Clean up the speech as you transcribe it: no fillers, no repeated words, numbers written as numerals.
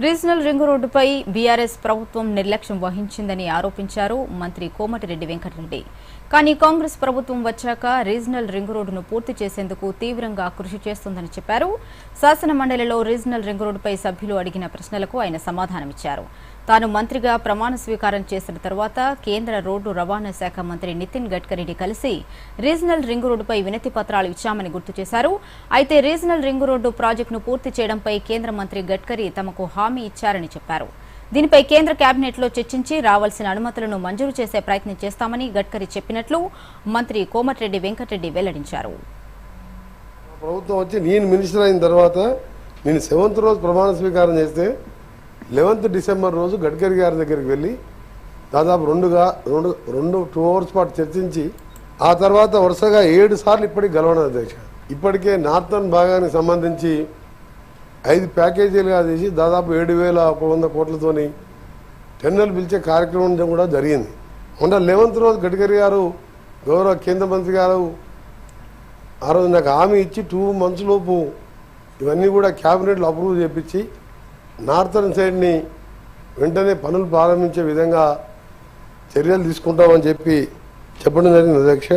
Regional ring రోడ్డుపై BRS ప్రభుత్వం నిర్లక్ష్యం వహించిందని ఆరోపించారు మంత్రి కోమటిరెడ్డి వెంకటరెడ్డి. కానీ కాంగ్రెస్ ప్రభుత్వం వచ్చాక రీజనల్ రింగ్ రోడ్డును పూర్తి చేసేందుకు తీవ్రంగా కృషి చేస్తుందని చెప్పారు. శాసన మండలిలో రీజనల్ రింగ్ రోడ్డుపై సభ్యులు అడిగిన ప్రశ్నలకు ఆయన సమాధానమిచ్చారు. తాను మంత్రిగా ప్రమాణ స్వీకారం చేసిన తర్వాత కేంద్ర రోడ్డు రవాణా శాఖ మంత్రి నితిన్ గడ్కరీని కలిసి రీజనల్ రింగ్ రోడ్డుపై వినతి పత్రాలు ఇచ్చామని గుర్తు చేశారు. అయితే రీజనల్ రింగ్ రోడ్డు ప్రాజెక్టును పూర్తి చేయడంపై కేంద్ర మంత్రి గడ్కరీ తమకు హామీ ఇచ్చారని చెప్పారు. దీనిపై కేంద్ర కేబినెట్లో చర్చించి రావాల్సిన అనుమతులను మంజూరు చేసే ప్రయత్నం చేస్తామని గడ్కరీ చెప్పినట్లు మంత్రి కోమటిరెడ్డి వెంకటరెడ్డి వెల్లడించారు. ప్రభుత్వం వచ్చి నేను మినిస్టర్ అయిన తర్వాత నేను 7th రోజు ప్రమాణ స్వీకారం చేస్తే 11th డిసెంబర్ రోజు గడ్కరీ గారి దగ్గరికి వెళ్ళి దాదాపు 2 అవర్స్ పాటు చర్చించి ఆ తర్వాత వరుసగా 7 సార్లు ఇప్పటికి గెలవడం అధ్యక్ష. ఇప్పటికే నార్థన్ భాగానికి సంబంధించి 5 ప్యాకేజీలుగా చేసి దాదాపు 7,100 కోట్లతోని టెండర్లు పిలిచే కార్యక్రమం కూడా జరిగింది. మొన్న 11th రోజు గడ్కరీ గారు గౌరవ కేంద్ర మంత్రి గారు ఆ రోజు నాకు హామీ ఇచ్చి 2 months లోపు ఇవన్నీ కూడా క్యాబినెట్లో అప్రూవ్ చేపించి నార్థన్ సైడ్ని వెంటనే పనులు ప్రారంభించే విధంగా చర్యలు తీసుకుంటామని చెప్పడం జరిగింది అధ్యక్ష.